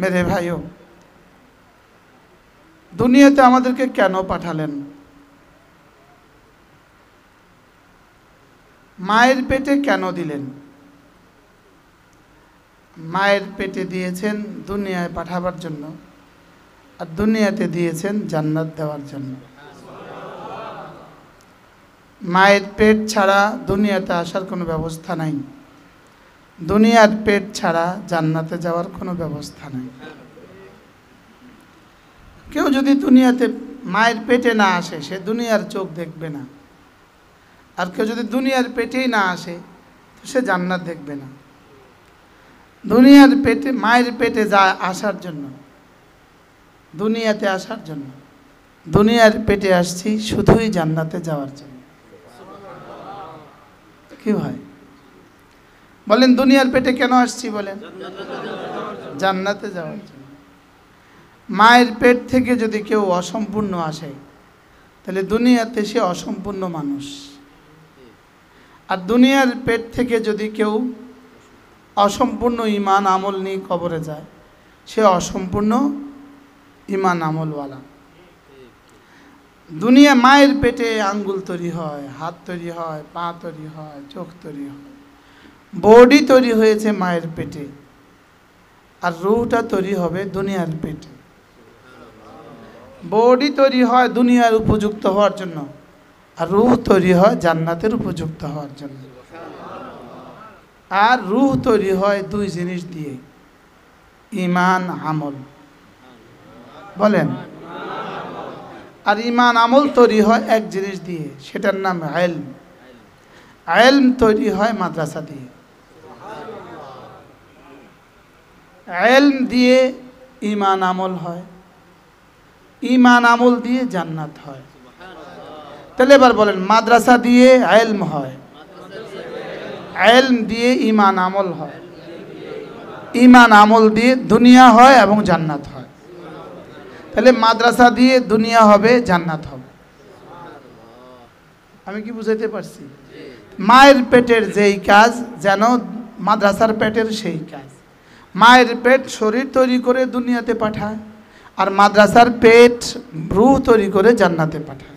মেরে ভাইও, দুনিয়াতে আমাদেরকে কেন পাঠালেন? মায়ের পেটে কেন দিলেন? মায়ের পেটে দিয়েছেন দুনিয়ায় পাঠাবার জন্য, আর দুনিয়াতে দিয়েছেন জান্নাত দেওয়ার জন্য। মায়ের পেট ছাড়া দুনিয়াতে আসার কোনো ব্যবস্থা নাই, দুনিয়ার পেট ছাড়া জান্নাতে যাওয়ার কোনো ব্যবস্থা নাই। কেউ যদি দুনিয়াতে মায়ের পেটে না আসে, সে দুনিয়ার চোখ দেখবে না। আর কেউ যদি দুনিয়ার পেটেই না আসে, তো সে জান্নাত দেখবে না। দুনিয়ার পেটে, মায়ের পেটে যা আসার জন্য, দুনিয়াতে আসার জন্য, দুনিয়ার পেটে আসছি শুধুই জান্নাতে যাওয়ার জন্য। কি ভাই বলেন, দুনিয়ার পেটে কেন আসছি বলেন? জান্নাতে যাওয়ার জন্য। মায়ের পেট থেকে যদি কেউ অসম্পূর্ণ আসে, তাহলে দুনিয়াতে সে অসম্পূর্ণ মানুষ। আর দুনিয়ার পেট থেকে যদি কেউ অসম্পূর্ণ ঈমান আমল নিয়ে কবরে যায়, সে অসম্পূর্ণ ঈমান আমলওয়ালা। দুনিয়া মায়ের পেটে আঙ্গুল তৈরি হয়, হাত তৈরি হয়, পা তৈরি হয়, চোখ তৈরি হয়, বডি তৈরি হয়েছে মায়ের পেটে। আর রূহটা তৈরি হবে দুনিয়ার পেটে। বডি তৈরি হয় দুনিয়ার উপযুক্ত হওয়ার জন্য, আর রূহ তৈরি হয় জান্নাতের উপযুক্ত হওয়ার জন্য। আর রূহ তৈরি হয় দুই জিনিস দিয়ে, ঈমান আমল। বলেন, আর ঈমান আমল তৈরি হয় এক জিনিস দিয়ে, সেটার নাম ইলম। ইলম তৈরি হয় মাদ্রাসা দিয়ে। ইলম দিয়ে ঈমান আমল হয়, ঈমান আমল দিয়ে জান্নাত হয়। তাহলে এবার বলেন, মাদ্রাসা দিয়ে ইলম হয়, ইলম দিয়ে ঈমান আমল হয়, ঈমান আমল দিয়ে দুনিয়া হয় এবং জান্নাত হয়। তাহলে মাদ্রাসা দিয়ে দুনিয়া হবে, জান্নাত হবে। আমি কি বুঝাইতে পারছি? মায়ের পেটের যেই কাজ যেন মাদ্রাসার পেটের সেই কাজ। মায়ের পেট শরীর তৈরি করে দুনিয়াতে পাঠায়, আর মাদ্রাসার পেট রূহ তৈরি করে জান্নাতে পাঠায়।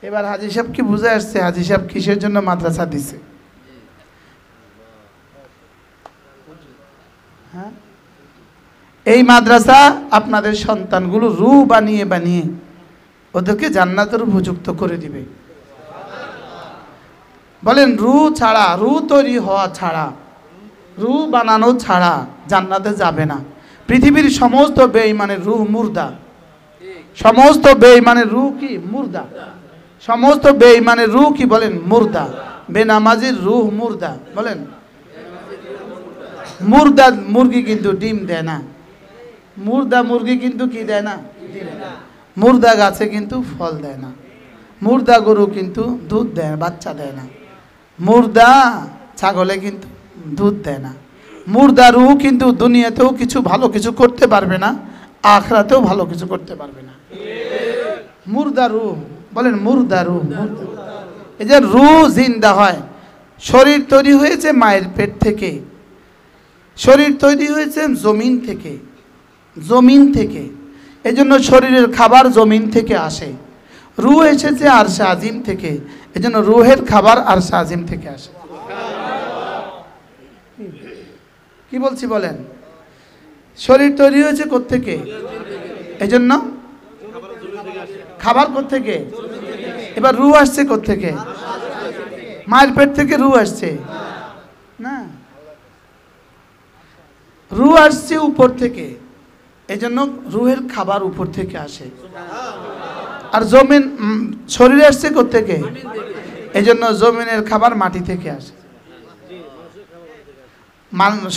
এবার হাজী সাহেব কি বুঝে আসছে? হাজী সাহেব কিসের জন্য মাদ্রাসা দিছে? হ্যাঁ, এই মাদ্রাসা আপনাদের সন্তানগুলো রূহ বানিয়ে বানিয়ে ওদেরকে জান্নাতের উপযুক্ত করে দিবে। বলেন, রূহ ছাড়া, রূহ তৈরি হওয়া ছাড়া, রূহ বানানো ছাড়া জান্নাতে যাবে না। পৃথিবীর সমস্ত বেঈমানের রূহ মুর্দা। সমস্ত বেঈমানের রূহ কি? মুর্দা। সমস্ত বেঈমানের রূহ কি? বলেন, মুর্দা। বেনামাজির রূহ মুর্দা। বলেন, মুর্দা মুরগি কিন্তু ডিম দেয় না। মুর্দা মুরগি কিন্তু কি দেয় না? মুর্দা গাছে কিন্তু ফল দেয় না। মুর্দা গরু কিন্তু দুধ দেয়, বাচ্চা দেয় না। মুর্দা ছাগলে কিন্তু দুধ দেয় না। মুর্দা রূহ কিন্তু দুনিয়াতেও কিছু ভালো কিছু করতে পারবে না, আখিরাতেও ভালো কিছু করতে পারবে না। মুর্দা রূহ। বলেন, মুর্দা রূহ। এই যে রূহ জিন্দা হয়, শরীর তৈরি হয়েছে মায়ের পেট থেকে, শরীর তৈরি হয়েছে জমিন থেকে, জমিন থেকে। এই জন্য শরীরের খাবার জমিন থেকে আসে। রূহ এসেছে আরশে আজিম থেকে, এই জন্য রূহের খাবার আরশে আজিম থেকে আসে। কি বলছি বলেন? শরীর তৈরি হয়েছে কোত্থেকে? এই জন্য খাবার কোত্থেকে? এবার রূহ আসছে কোত্থেকে? মায়ের পেট থেকে রূহ আসছে না, রূহ আসছে উপর থেকে। এই জন্য রূহের খাবার উপর থেকে আসে। আর জমিন, শরীরে আসছে কোত্থেকে? এই জন্য জমিনের খাবার মাটি থেকে আসে।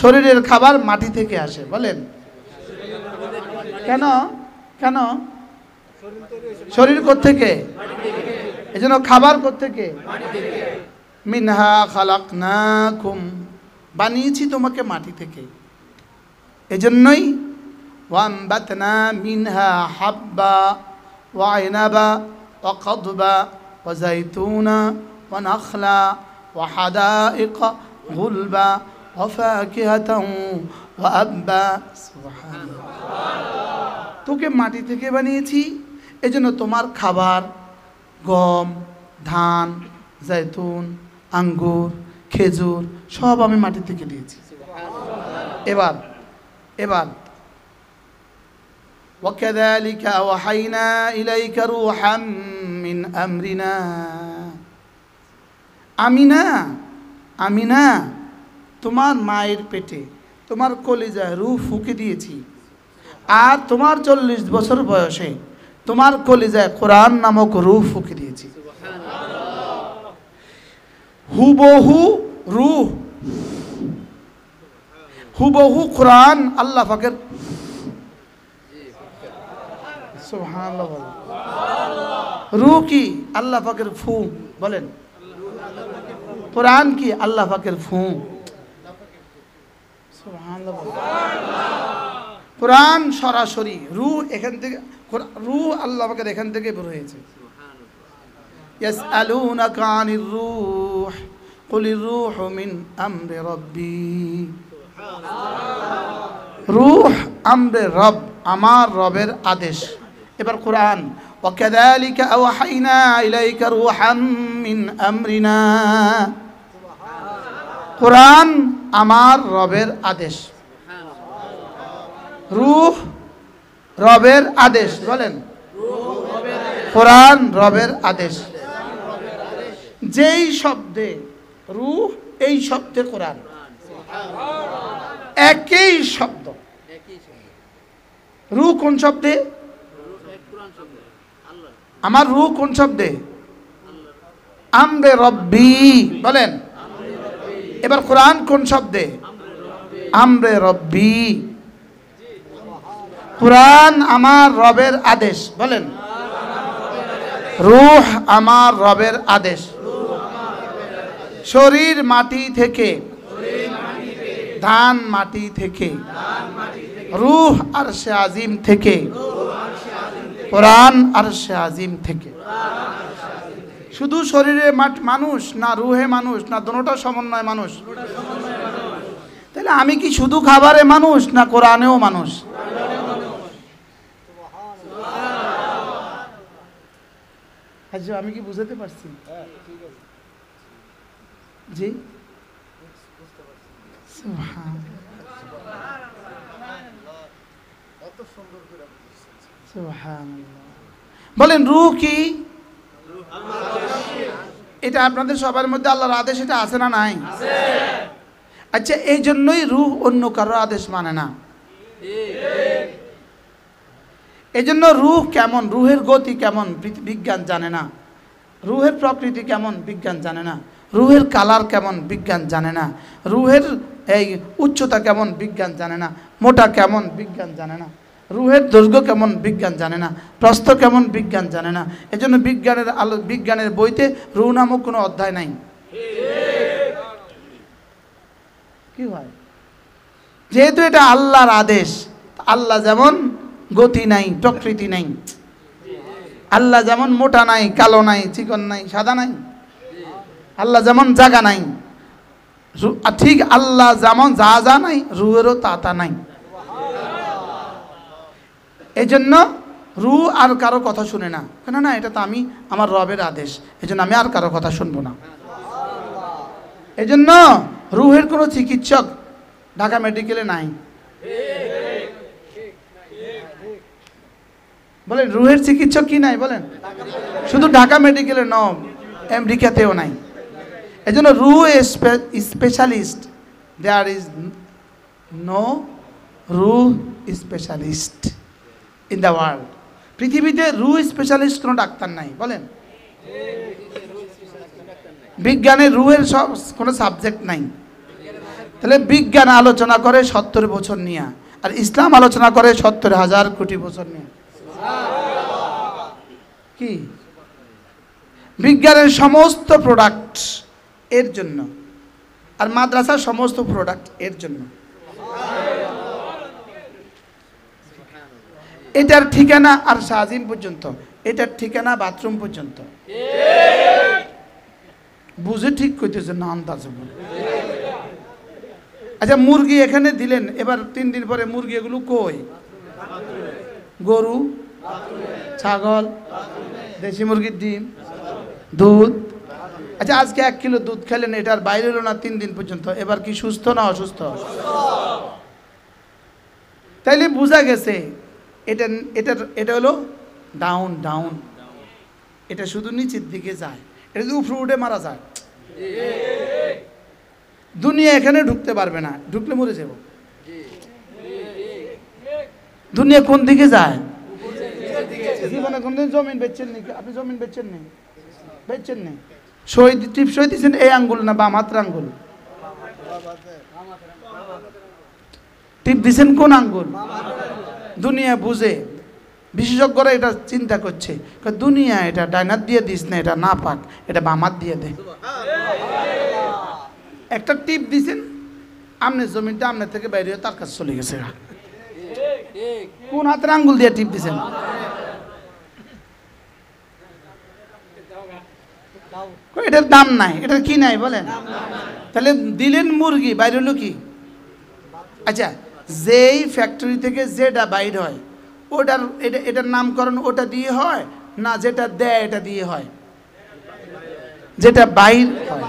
শরীরের খাবার মাটি থেকে আসে। বলেন কেন? কেন? শরীর কোত্থেকে? এই জন্য খাবার কোত্থেকে? মিনহা খালাকনাকুম, বানিয়েছি তোমাকে মাটি থেকে। এজন্যই ওয়ামবাতনা মিনহা হাব্বা ওয়া ইনাবা ওয়া কদবা ওয়া জাইতুনা ওয়া নাখলা ওয়া হাদাইকা গুলবা ওয়াফাকিহাতাও ওয়া আব্বা। সুবহানাল্লাহ। তোকে মাটি থেকে বানিয়েছি, এজন্য তোমার খাবার গম, ধান, জৈতুন, আঙ্গুর, খেজুর সব আমি মাটি থেকে দিয়েছি। এবার এবার وكذلك أوحينا إليك روحا من أمرنا। আমি না তোমার মায়ের পেটে তোমার কলিজায় রূহ ফুঁকে দিয়েছি, আর তোমার 40 বছর বয়সে তোমার কলিজায় কোরআন নামক রূহ ফুঁকে দিয়েছি। হুবহু কোরআন আল্লাহ পাকের। সুবহানাল্লাহ। রূহ কি? আল্লাহ পাকের ফু। বলেন কোরআন কি? আল্লাহ পাকের ফু। সুবহানাল্লাহ। কোরআন সরাসরি রূহ এখান থেকে, রূহ আল্লাহ পাকের এখান থেকে বের হয়েছে। ইয়াসআলুনাকা আনির রূহ কুলির রূহু মিন আমরি রাব্বি। রূহ আমরে রব, আমার রবের আদেশ। এবার কোরআন ওয়াকাযালিকা আওহাইনা ইলাইকা রূহাম মিন আমরিনা। কোরআন আমার রবের আদেশ, রূহ রবের আদেশ। বলেন কোরআন রবের আদেশ। যেই শব্দে রূহ, এই শব্দে কোরআন, একই শব্দ। রূহ কোন শব্দে? আমার রূহ কোন শব্দে? আমরে রব্বি। বলেন এবার কোরআন কোন শব্দে? আমরে রব্বি। কোরআন আমার রবের আদেশ। বলেন রূহ আমার রবের আদেশ। শরীর মাটি থেকে, ধান মাটি থেকে, রূহ আরশে আজিম থেকে, কোরআন আরশে আজিম থেকে। শুধু শরীরে মানুষ না, রুহে মানুষ না, দোনোটা সমন্বয় মানুষ? তাহলে আমি কি শুধু খাবারে মানুষ না কোরআনেও মানুষ? আচ্ছা আমি কি বুঝাতে পারছি? জি বলেন রূহ কি? এটা আপনাদের সবার মধ্যে আল্লাহর আদেশ, এটা আছে না নাই? আচ্ছা এই জন্যই রূহ অন্য কারোর আদেশ মানে না। এই জন্য রূহ কেমন, রূহের গতি কেমন বিজ্ঞান জানে না, রূহের প্রকৃতি কেমন বিজ্ঞান জানে না, রূহের কালার কেমন বিজ্ঞান জানে না, রূহের এই উচ্চতা কেমন বিজ্ঞান জানে না, মোটা কেমন বিজ্ঞান জানে না, রূহের দৈর্ঘ্য কেমন বিজ্ঞান জানে না, প্রস্থ কেমন বিজ্ঞান জানে না। এজন্য বিজ্ঞানের বইতে রূহ নামক কোনো অধ্যায় নাই। কি হয়? যেহেতু এটা আল্লাহর আদেশ, আল্লাহ যেমন গতি নাই, প্রকৃতি নাই, আল্লাহ যেমন মোটা নাই, কালো নাই, চিকন নাই, সাদা নাই, আল্লাহ যেমন জায়গা নাই, ঠিক আল্লাহ যেমন যা যা নাই, রূহেরও তা নাই। এই জন্য রূহ আর কারো কথা শুনে না, কেন না এটা তো আমি আমার রবের আদেশ, এই জন্য আমি আর কারো কথা শুনবো না। এই জন্য রূহের কোনো চিকিৎসক ঢাকা মেডিকেলে নাই। বলেন রূহের চিকিৎসক কি নাই? বলেন শুধু ঢাকা মেডিকেলে ন, আমেরিকাতেও নাই। এই জন্য রূহ স্পেশালিস্ট, দেয়ার ইজ নো রূহ স্পেশালিস্ট ইন দ্য ওয়ার্ল্ড। পৃথিবীতে রূহ স্পেশালিস্ট কোনো ডাক্তার নাই। বলেন বিজ্ঞানের রূহের সব কোনো সাবজেক্ট নাই। তাহলে বিজ্ঞান আলোচনা করে 70 বছর নিয়ে, আর ইসলাম আলোচনা করে 70,000 কোটি বছর নিয়ে। কি বিজ্ঞানের সমস্ত প্রোডাক্ট এর জন্য, আর মাদ্রাসার সমস্ত প্রোডাক্ট এর জন্য। এটার ঠিকানা আর শাহজিম পর্যন্ত, এটার ঠিকানা বাথরুম পর্যন্ত। বুঝে ঠিক কইতেছে না, আন্দাজে বলে। আচ্ছা মুরগি এখানে দিলেন, এবার 3 দিন পরে মুরগি এগুলো কই? গরু, ছাগল, দেশি মুরগির ডিম, দুধ। আচ্ছা আজকে 1 কিলো দুধ খেলেন, এটার বাইরে হলো না 3 দিন পর্যন্ত, এবার কি সুস্থ না অসুস্থ? তাইলে বোঝা গেছে এটা এটা এটা হলো ডাউন ডাউন, এটা শুধু নিচের দিকে যায়, এটা যদি উপরে উঠে মারা যায়। দুনিয়া এখানে ঢুকতে পারবে না, ঢুকলে মরে যাব। দুনিয়া কোন দিকে যায়? জীবনে কোনদিন জমিন বেচছেন নি? আপনি জমিন বেচছেন নি? বেচছেন নি? শহীদ টিপ শহীদ দিচ্ছেন এই আঙ্গুল না বাম হাতের আঙ্গুল? টিপ দিচ্ছেন কোন আঙ্গুল? দুনিয়া বুঝে, বিশেষজ্ঞরা এটা চিন্তা করছে, দুনিয়া এটা ডাইনাত দিয়ে দিস না, এটা না পাক, এটা বাম হাত দিয়ে দে। একটা টিপ দিছেন, আমনের জমিনটা আমনের থেকে বাইরে হয়ে তার কাছে চলে গেছে। কোন হাতের আঙ্গুল দিয়ে টিপ দিছেন? এটার দাম নাই, এটার কি নাই বলেন? তাহলে দিলেন মুরগি, বাইরে হলো কি? আচ্ছা যেই ফ্যাক্টরি থেকে যেটা বাইর হয় ওটার এটার নামকরণ ওটা দিয়ে হয় না যেটা দেয় এটা দিয়ে হয়? যেটা বাইর হয়।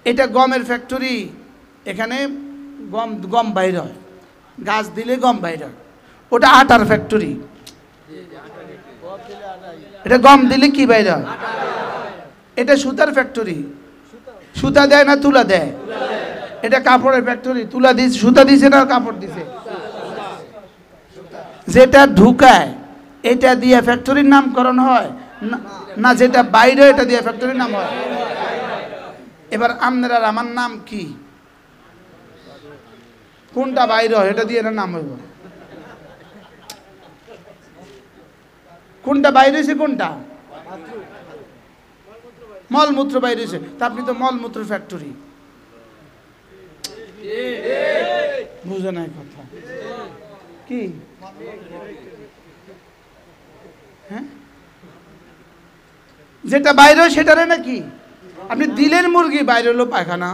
এটা গমের ফ্যাক্টরি, এখানে গম গম বাইর হয়, গাছ দিলে গম বাইর হয়। ওটা আটার ফ্যাক্টরি, এটা গম দিলে কি বাইর হয়? এটা সুতার ফ্যাক্টরি, সুতা দেয় না তুলা দেয়? এটা কাপড়ের ফ্যাক্টরি, তুলা দিছে, সুতা দিছে না কাপড় দিছে? যেটা ঢুকায় এটা দিয়ে ফ্যাক্টরির নামকরণ হয় না যেটা বাইরে এটা দিয়ে ফ্যাক্টরির নাম হয়? এবার আপনার আর আমার নাম কি? কোনটা বাইরে হয় এটা দিয়ে নাম হইব? কোনটা বাইরে হয়েছে? কোনটা মলমূত্র বাইরে হয়েছে, তা আপনি তো মলমূত্র ফ্যাক্টরি। বুঝে নাই কথা কি? হ্যাঁ, যেটা বাইরে সেটারে নাকি আপনি দিলেন মুরগি, বাইরে হলো পায়খানা,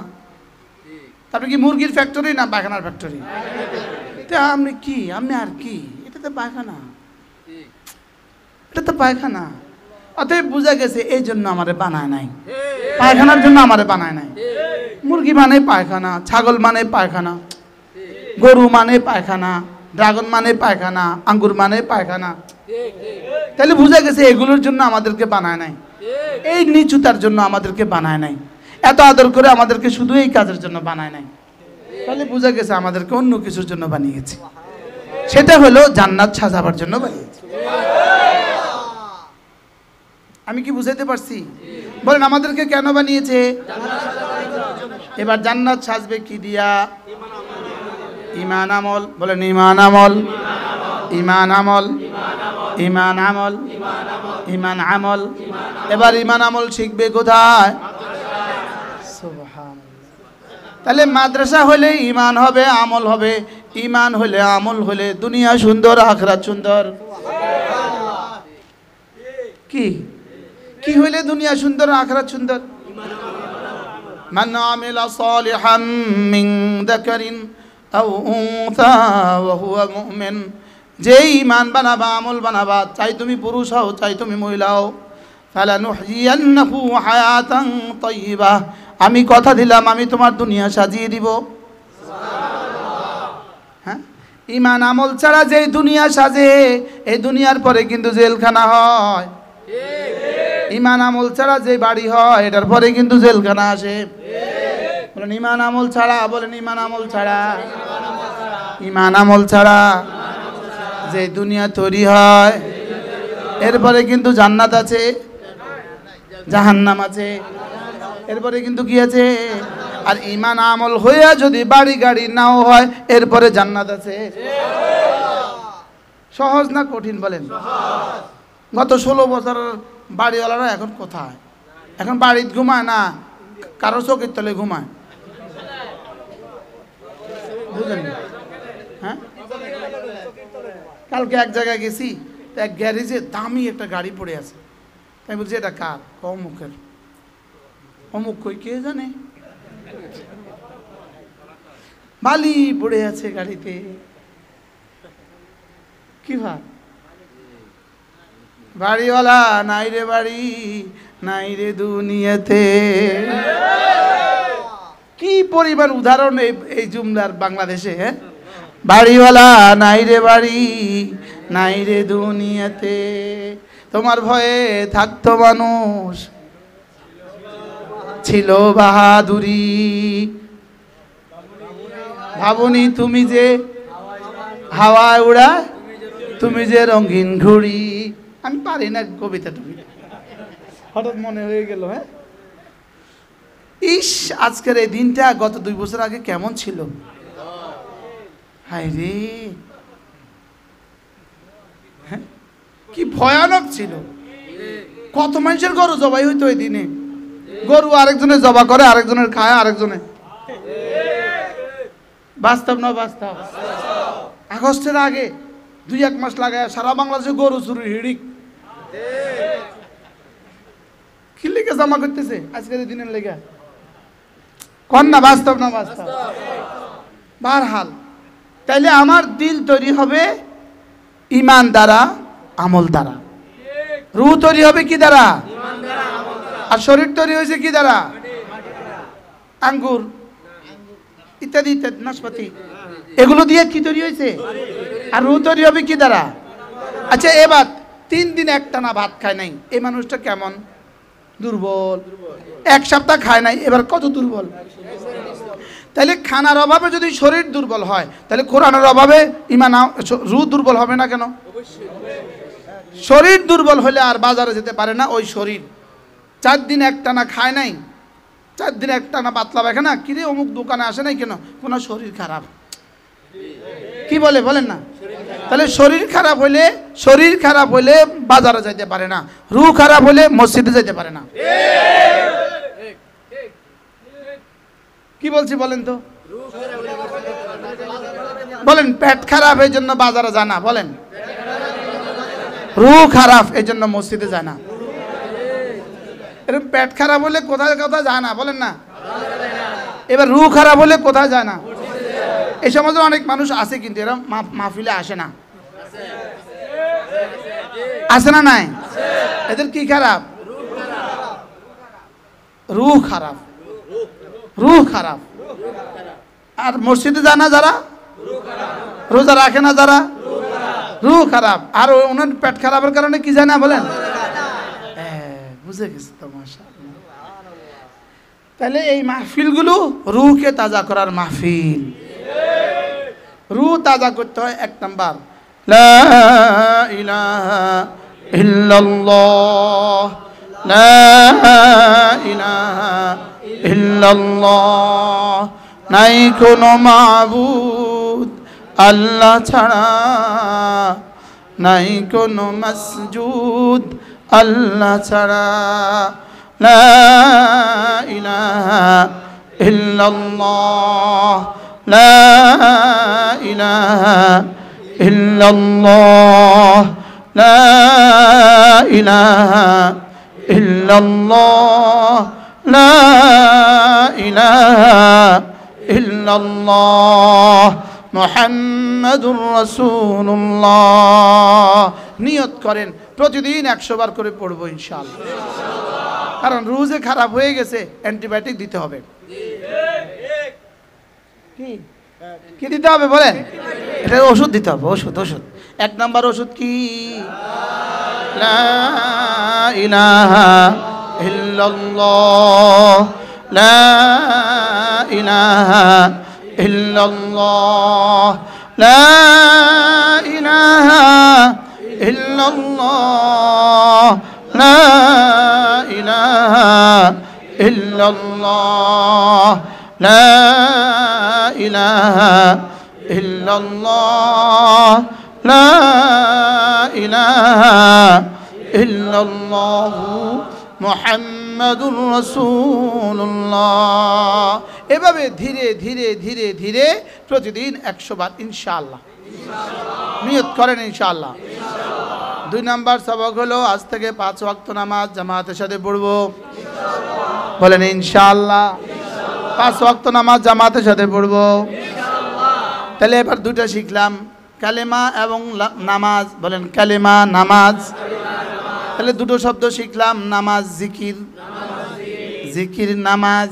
তারপরে কি মুরগির ফ্যাক্টরি না পায়খানার ফ্যাক্টরি? তা আপনি কি, আপনি আর কি? এটা তো পায়খানা, এটা তো পায়খানা। অতএব বোঝা গেছে এই জন্য আমারে বানায় নাই, পায়খানার জন্য আমারে বানায় নাই। মুরগি মানে পায়খানা, ছাগল মানে পায়খানা, গরু মানে পায়খানা, ড্রাগন মানে পায়খানা, আঙ্গুর মানে পায়খানা। তাহলে বোঝা গেছে এগুলোর জন্য আমাদেরকে বানায় নাই, এই নিচুতার জন্য আমাদেরকে বানায় নাই, এত আদর করে আমাদেরকে শুধু এই কাজের জন্য বানায় নাই। তাহলে বোঝা গেছে আমাদেরকে অন্য কিছুর জন্য বানিয়েছে, সেটা হলো জান্নাত সাজাবার জন্য বানিয়েছে। আমি কি বুঝাইতে পারছি? বলেন আমাদেরকে কেন বানিয়েছে? এবার জান্নাত সাজবে কি দিয়া? ঈমান আমল। বলেন ঈমান আমল, ঈমান আমল, ঈমান আমল, ঈমান আমল। এবার ঈমান আমল শিখবে কোথায়? সুবহানাল্লাহ। তাহলে মাদ্রাসা হলে ঈমান হবে, আমল হবে। ঈমান হলে আমল হলে দুনিয়া সুন্দর, আখিরাত সুন্দর। কি কি হইলে দুনিয়া সুন্দর আখিরাত সুন্দর? মান আমিলা সালিহাম মিন যাকারিন আও উনসা ওয়া হুয়া মুমিন। যে ঈমান বানাবা, আমল বানাবা, চাই তুমি পুরুষ হও চাই তুমি মহিলা হও, ফালানুহইয়ান্নাহু হায়াতান তাইয়্যিবা, আমি কথা দিলাম আমি তোমার দুনিয়া সাজিয়ে দিব। হ্যাঁ, ঈমান আমল ছাড়া যে দুনিয়া সাজে এই দুনিয়ার পরে কিন্তু জেলখানা হয়। ঈমান আমল ছাড়া যে বাড়ি হয় এটার পরে কিন্তু জেলখানা আসে। বলেন ঈমান আমল ছাড়া, বলেন ঈমান আমল ছাড়া, ঈমান আমল ছাড়া যে দুনিয়া তৈরি হয় এরপরে কিন্তু জান্নাত আছে, জাহান্নাম আছে, এরপরে কিন্তু কি আছে? আর ঈমান আমল হইয়া যদি বাড়ি গাড়ি নাও হয় এরপরে জান্নাত আছে। সহজ না কঠিন বলেন? গত 16 বছর বাড়িওয়ালারা এখন কোথায়? এখন বাড়িতে ঘুমায় না, কারো চোখের তলে ঘুমায়। বুঝলেন? হ্যাঁ, কালকে এক জায়গায় গেছি, এক গ্যারেজে দামি একটা গাড়ি পড়ে আছে। তাই বলছি এটা কার? অমুকের। অমুক কই কে জানে? মালি পড়ে আছে গাড়িতে, কি ভাই? বাড়িওয়ালা নাই রে বাড়ি, নাই রে দুনিয়াতে। কি পরিমাণ উদাহরণ এই জুমলার বাংলাদেশে। হ্যাঁ, বাড়িওয়ালা নাই রে বাড়ি, নাই রে দুনিয়াতে। তোমার ভয়ে থাকতো মানুষ, ছিল বাহাদুরি। ভাবনি তুমি যে হাওয়ায় উড়া, তুমি যে রঙিন ঘুড়ি। আমি পারি না কবিতা টবিতা, হঠাৎ মনে হয়ে গেল। হ্যাঁ, ইস, আজকের এই দিনটা গত 2 বছর আগে কেমন ছিল। হায় রে, কি ভয়ানক ছিল। কত মানুষের গরু জবাই হইতো এই দিনে। গরু আরেকজনের জবা করে, আরেকজনের খায়, আরেকজনে। বাস্তব না বাস্তব? আগস্টের আগে 2-1 মাস লাগায় সারা বাংলাদেশে গরু চুরি হিড়িক। কি লেগে জমা করতেছে আজকের দিনের লেগে? কোন না বাস্তব না বাস্তব? বারহাল, তাইলে আমার দিল তৈরি হবে ঈমান দ্বারা, আমল দ্বারা। রূহ তৈরি হবে কি দ্বারা? আর শরীর তৈরি হয়েছে কি দ্বারা? আঙ্গুর ইত্যাদি ইত্যাদি, নাশপাতি, এগুলো দিয়ে কি তৈরি হয়েছে? আর রূহ তৈরি হবে কি দ্বারা? আচ্ছা, এবার 3 দিন একটানা ভাত খায় নাই, এই মানুষটা কেমন? দুর্বল। 1 সপ্তাহ খায় নাই, এবার কত দুর্বল। তাহলে খানার অভাবে যদি শরীর দুর্বল হয়, তাহলে কোরআনের অভাবে ঈমান, রূহ দুর্বল হবে না কেন? শরীর দুর্বল হলে আর বাজারে যেতে পারে না ওই শরীর। 4 দিন একটানা খায় নাই, 4 দিন একটানা পাতলা পায়খানা, কিরে অমুক দোকানে আসে নাই কেন? কোনো শরীর খারাপ। কি বলে বলেন না? তাহলে শরীর খারাপ হইলে বাজারে যাইতে পারে না, রূহ খারাপ হলে মসজিদে যাইতে পারে না। কি বলছি বলেন তো? বলেন, পেট খারাপ এই জন্য বাজারে যায় না, বলেন। রূহ খারাপ এই জন্য মসজিদে যায় না। এরকম পেট খারাপ হলে কোথায় কোথায় যায় না, বলেন না? এবার রূহ খারাপ হলে কোথায় যায় না? এই সমাজে অনেক মানুষ আছে কিন্তু এরা মাহফিলে আসে না। আছে না নাই? এদের কি খারাপ? রূহ খারাপ, রূহ খারাপ। আর মসজিদে যায় না যারা, রোজা রাখে না যারা, রূহ খারাপ। আর ওনার পেট খারাপের কারণে কি যায় না, বলেন? বুঝে গেছে তো, মাশাআল্লাহ। তাহলে এই মাহফিলগুলো রূহকে তাজা করার মাহফিল। রূহ তাজা করতে হয় 1 নাম্বার, লা ইলাহা ইল্লাল্লাহ, লা ইলাহা ইল্লাল্লাহ। নাই কোনো মাবুদ আল্লাহ ছাড়া, নাই কোনো মাসজুদ আল্লাহ ছাড়া। লা ইলাহা ইল্লাল্লাহ, লা ইলাহা ইল্লাল্লাহ, লা ইলাহা ইল্লাল্লাহ, লা ইলাহা ইল্লাল্লাহ, মুহাম্মাদুর রাসূলুল্লাহ। নিয়ত করেন প্রতিদিন 100 বার করে পড়বো ইনশাআল্লাহ। কারণ রোজে খারাপ হয়ে গেছে, অ্যান্টিবায়োটিক দিতে হবে। কি দিতে হবে বলেন? এটা ওষুধ দিতে হবে, ওষুধ। 1 নাম্বার ওষুধ কি? লা ইলাহা ইল্লাল্লাহ, লা ইলাহা ইল্লাল্লাহ, লা ইলাহা ইল্লাল্লাহ, লা ইলাহা ইল্লাল্লাহ, লা ইলাহা ইল্লাল্লাহ, লা ইলাহা ইল্লাল্লাহু মুহাম্মাদুর রাসূলুল্লাহ। এভাবে ধীরে ধীরে ধীরে ধীরে প্রতিদিন 100 বার ইনশাআল্লাহ। নিয়ত করেন ইনশাআল্লাহ। 2 নাম্বার সবক হলো আজ থেকে 5 ওয়াক্ত নামাজ জামাতের সাথে পড়ব। বলেন ইনশাআল্লাহ। 5 ওয়াক্ত নামাজ জামাতের সাথে পড়বো তাহলে এবার দুটো শিখলাম কালেমা এবং নামাজ বলেন কালেমা নামাজ তাহলে দুটো শব্দ শিখলাম নামাজ জিকির জিকির নামাজ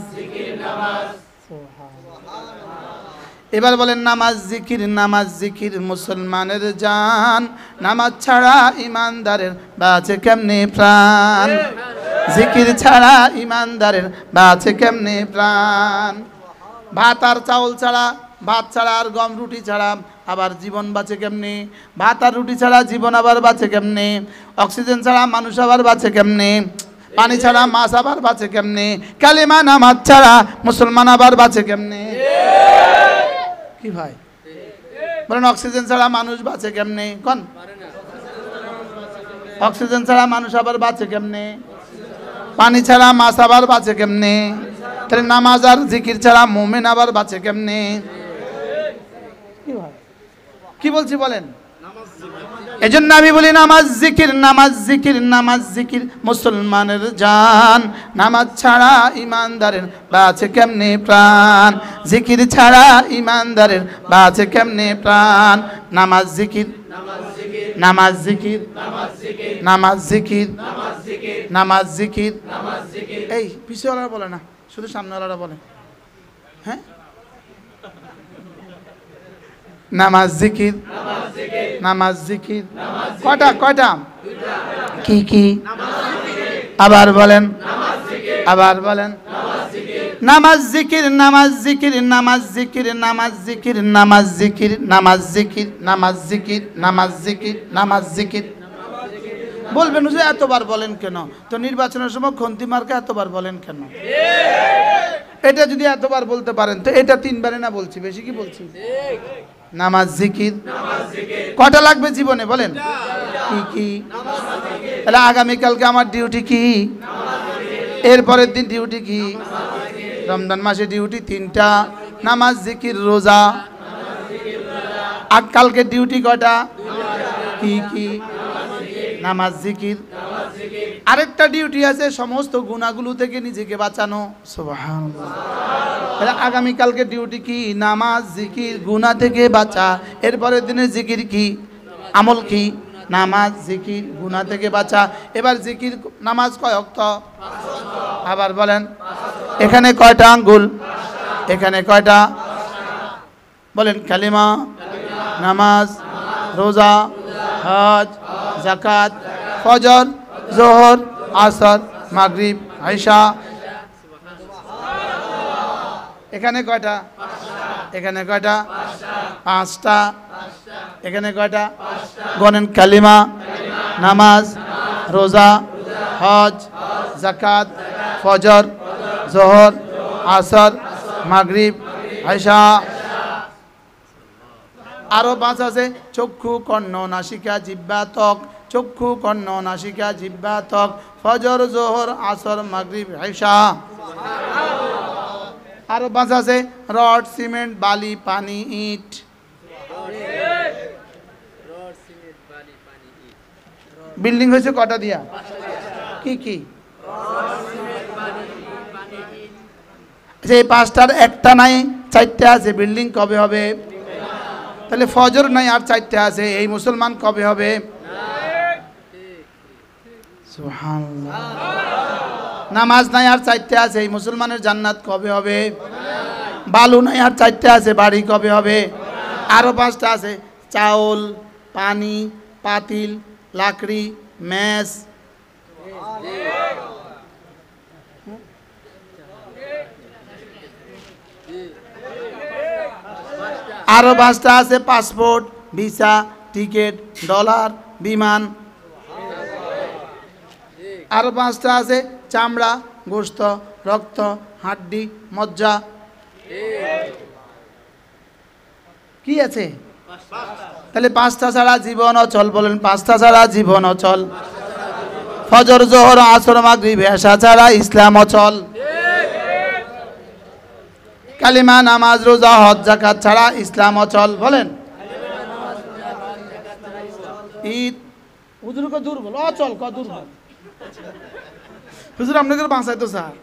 এবার বলেন নামাজ জিকির মুসলমানের জান নামাজ ছাড়া ইমানদারের বাঁচে কেমনে প্রাণ জিকির ছাড়া ইমানদারের বাঁচে কেমনে প্রাণ ভাত আর চাউল ছাড়া ভাত ছাড়া আর গম রুটি ছাড়া আবার জীবন বাঁচে কেমনে ভাত আর রুটি ছাড়া জীবন আবার বাঁচে কেমনে অক্সিজেন ছাড়া মানুষ আবার বাঁচে কেমনে পানি ছাড়া মাছ আবার বাঁচে কেমনে কালেমা নামাজ ছাড়া মুসলমান আবার বাঁচে কেমনে কি ভাই বলেন অক্সিজেন ছাড়া মানুষ বাঁচে কেমনে কোন অক্সিজেন ছাড়া মানুষ আবার বাঁচে কেমনে পানি ছাড়া মাছ আবার বাঁচে কেমনে তাহলে নামাজ আর জিকির ছাড়া মুমিন আবার বাঁচে কেমনে কি বলছি বলেন এজন্য আমি বলি নামাজ জিকির মুসলমানের জান নামাজ ছাড়া ইমানদারের বাঁচে কেমনে প্রাণ জিকির ছাড়া ইমানদারের বাঁচে কেমনে প্রাণ নামাজ জিকির এই পিছনেওয়ালা বলে না শুধু সামনেওয়ালারা বলে হ্যাঁ নামাজ জিকির কয়টা কি আবার বলেন নামাজ জিকির বলবেন যে এতবার বলেন কেন তো নির্বাচনের সময় খন্তি মার্কা এতবার বলেন কেন এটা যদি এতবার বলতে পারেন তো এটা 3 বারে না বলছি বেশি কি বলছি নামাজ জিকির কটা লাগবে জীবনে বলেন কি তাহলে আগামীকালকে আমার ডিউটি কি এরপরের দিন ডিউটি কি রমজান মাসে ডিউটি 3টা নামাজ জিকির রোজা আর কালকে ডিউটি কটা কি নামাজ জিকির আরেকটা ডিউটি আছে সমস্ত গুনাহগুলো থেকে নিজেকে বাঁচানো সুবহানাল্লাহ তাহলে আগামী কালকে ডিউটি কি নামাজ জিকির গুনাহ থেকে বাঁচা এরপরের দিনের জিকির কি আমল কি নামাজ জিকির গুনাহ থেকে বাঁচা এবার জিকির নামাজ কয় ওয়াক্ত 5 ওয়াক্ত আবার বলেন এখানে কয়টা আঙ্গুল এখানে কয়টা বলেন কালিমা নামাজ রোজা হজ যাকাত ফজর যোহর আসর মাগরিব ঈশা এখানে কয়টা এখানে কয়টা 5টা এখানে কয়টা গণেন কালিমা নামাজ রোজা হজ যাকাত ফজর যোহর আসর মাগরিব ঈশা আরো 5 আছে চক্ষু কর্ণ নাসিকা জিহ্বা ত্বক চক্ষু কর্ণ নাসিকা জিহ্বা ত্বক ফজর যোহর আসর মাগরিব ঈশা আরো 5 আছে রড সিমেন্ট বালি পানি ইট বিল্ডিং হয়েছে কটা দিয়া কি এই 5টার একটা নাই 4টা আছে বিল্ডিং কবে হবে তাহলে ফজর নাই আর 4টা আছে এই মুসলমান কবে হবে সুবহানাল্লাহ নামাজ নাই আর 4টা আছে এই মুসলমানের জান্নাত কবে হবে বালু নাই আর 4টা আছে বাড়ি কবে হবে আরো 5টা আছে চাউল পানি পাতিল লাকড়ি মেস আরো 5টা আছে পাসপোর্ট ভিসা টিকিট ডলার বিমান আরো 5টা আছে চামড়া গোশত রক্ত হাড্ডি মজ্জা কি আছে তাহলে 5টা ছাড়া জীবন অচল বলেন 5টা ছাড়া জীবন অচল ফজর যোহর আসর মাগরিব ঈশা ছাড়া ইসলাম অচল কালিমা নামাজ রোজা হজ যাকাত ছাড়া ইসলাম অচল বলেন ঈদ হুজুর কো দুর্বল অচল কো দুর্বল হুজুর আপনাদের বাঁচাই তো স্যার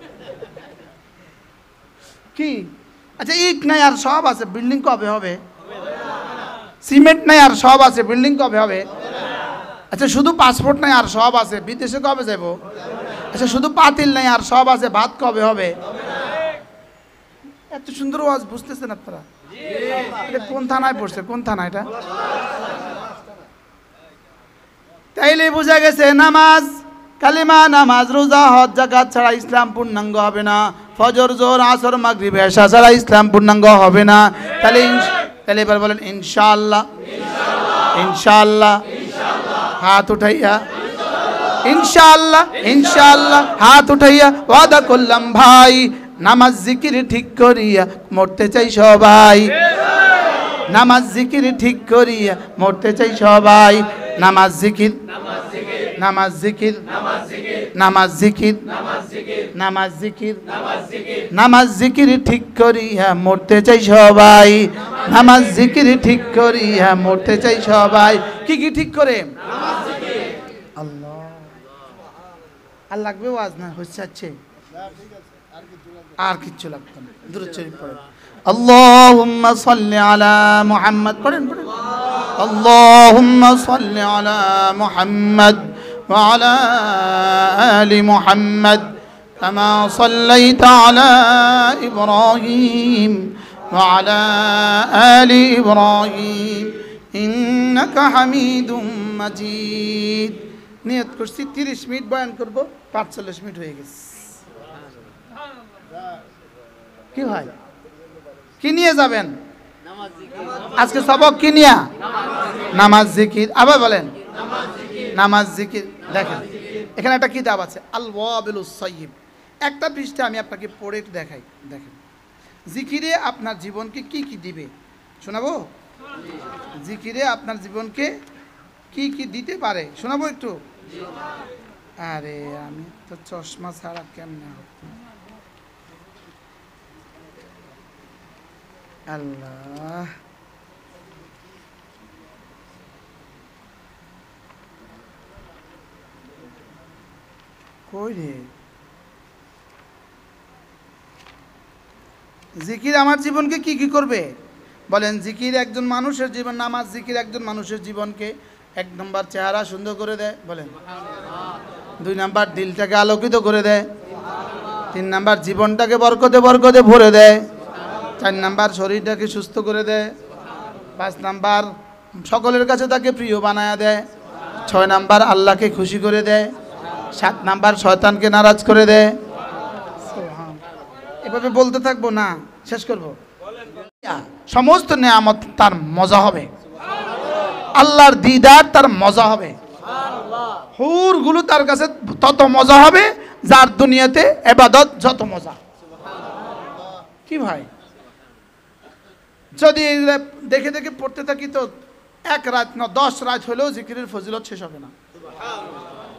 কি? আচ্ছা ইট নাই আর সব আছে, বিল্ডিং কবে হবে? সিমেন্ট নাই আর সব আছে, বিল্ডিং কবে হবে? আচ্ছা শুধু পাসপোর্ট নাই আর সব আছে, বিদেশে কবে যাব? আচ্ছা শুধু পাতিল নাই আর সব আছে, ভাত কবে হবে? এত সুন্দর ওয়াজ বুঝতেছেন আপনারা? এটা কোন থানায় পড়ছে? কোন থানা এটা? তাইলে বোঝা গেছে নামাজ, কালিমা, নামাজ, রোজা, হজ, যাকাত ছাড়া ইসলাম পূর্ণাঙ্গ হবে না। ফজর, জোহর, আসর, মাগরিব, এশা ছাড়া ইসলাম পূর্ণাঙ্গ হবে না। তাহলে এবার বলেন ইনশাআল্লাহ। ইনশাআল্লাহ হাত উঠাইয়া, ইনশাআল্লাহ ইনশাআল্লাহ হাত উঠাইয়া ওয়াদা করলাম ভাই, নামাজ জিকির ঠিক করিয়া মরতে চাই সবাই। নামাজ জিকির ঠিক করিয়া মরতে চাই সবাই। নামাজ জিকির, নামাজ জিকির, নামাজ জিকির, নামাজ জিকির, নামাজ জিকির ঠিক করিয়া মরতে চাই সবাই। নামাজ জিকির ঠিক করিয়া মরতে চাই সবাই। কি কি ঠিক করে? আল্লাহ আর লাগবে ওয়াজ না হচ্ছে? আছে আর কিচ্ছু লাগবে না। দুরূদ শরীফ পড়েন। আল্লাহুম্মা সাল্লি আলা মুহাম্মদ। পড়েন পড়েন। আল্লাহুম্মা সাল্লি আলা মুহাম্মদ ওয়া আলা আলি মুহাম্মদ কামা সাল্লাইতা আলা ইব্রাহিম ওয়া আলা আলি ইব্রাহিম ইন্নাকা হামিদুম মাজিদ। নিয়ত করছি 30 মিনিট বয়ান করব, 45 মিনিট হয়ে গেছে। কি ভাই কি নিয়ে যাবেন আজকে সবক? কি নিয়া? নামাজ জিকির। আবার বলেন নামাজ জিকির। দেখেন এখানে একটা কিতাব আছে আল ওয়াবিলুস সাইয়্যিব, একটা পৃষ্ঠা আমি আপনাকে পড়ে দেখাই। দেখেন জিকিরে আপনার জীবনকে কি কি দিবে শোনাবো? জিকিরে আপনার জীবনকে কি কি দিতে পারে শোনাবো একটু? আরে আমি তো চশমা ছাড়া কেমনে? আল্লাহ কই রে? জিকির আমার জীবনকে কি কি করবে বলেন? জিকির একজন মানুষের জীবন, নামাজ জিকির একজন মানুষের জীবনকে 1 নম্বর চেহারা সুন্দর করে দেয় বলেন, 2 নম্বর দিলটাকে আলোকিত করে দেয়, 3 নম্বর জীবনটাকে বরকতে বরকতে ভরে দেয়, 4 নম্বর শরীরটাকে সুস্থ করে দেয়, 5 নম্বর সকলের কাছে তাকে প্রিয় বানায়া দেয়, 6 নম্বর আল্লাহকে খুশি করে দেয়, 7 নম্বর শয়তানকে নারাজ করে দেয়। এভাবে বলতে থাকবো না, শেষ করব। সমস্ত নেয়ামত তার মজা হবে, আল্লাহর দিদার তার মজা হবে, হুরগুলো তার কাছে তত মজা হবে যার দুনিয়াতে ইবাদত যত মজা। কি ভাই যদি দেখে দেখে পড়তে থাকি তো 1 রাত না 10 রাত হলেও জিকিরের ফজিলত শেষ হবে না।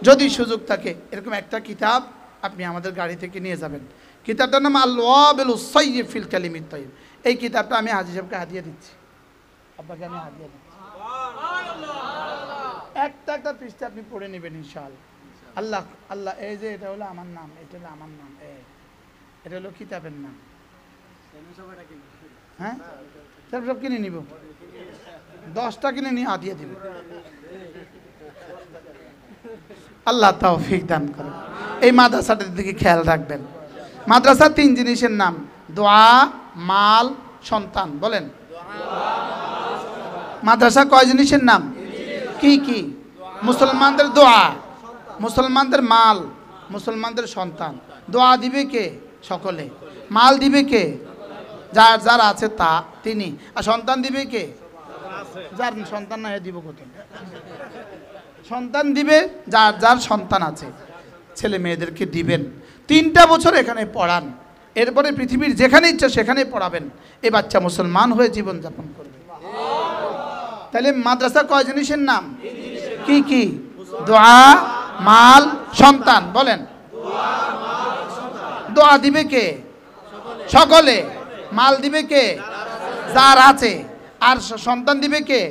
যদি সুযোগ থাকে এরকম একটা কিতাব আপনি আমাদের গাড়ি থেকে নিয়ে যাবেন। কিতাবটার নাম আল ওয়াবিলুস সাইয়্যিব ফিল কালিমিত তাইয়্যিব। এই কিতাবটা আমি হাজী সাহেবকে হাদিয়া দিচ্ছি, আপনাকে আমি হাদিয়া দিচ্ছি। একটা একটা পৃষ্ঠা আপনি পড়ে নেবেন ইনশাআল্লাহ। আল্লাহ আল্লাহ এই যে এটা হলো আমার নাম, এটা হলো আমার নাম, এটা হলো কিতাবের নাম। হ্যাঁ সব কিনে নিব, 10টা কিনে নিয়ে হাদিয়া দিব। আল্লাহ তৌফিক দান করেন। এই মাদ্রাসাটার দিকে খেয়াল রাখবেন। মাদ্রাসা 3 জিনিসের নাম, দোয়া, মাল, সন্তান। বলেন মাদ্রাসা কয় জিনিসের নাম? কি কি? মুসলমানদের দোয়া, মুসলমানদের মাল, মুসলমানদের সন্তান। দোয়া দিবে কে? সকলে। মাল দিবে কে? যার যার আছে তা তিনি। আর সন্তান দিবে কে? যার সন্তান না দিব কত? সন্তান দিবে যার যার সন্তান আছে, ছেলে মেয়েদেরকে দিবেন। 3টা বছর এখানে পড়ান, এরপরে পৃথিবীর যেখানে ইচ্ছা সেখানে পড়াবেন। এই বাচ্চা মুসলমান হয়ে জীবন যাপন করবে। তাহলে মাদ্রাসা কয় জিনিসের নাম? কি কি? দোয়া, মাল, সন্তান। বলেন দোয়া দিবে কে? সকলে। মাল দিবে কে? যার আছে। আর সন্তান দিবে কে?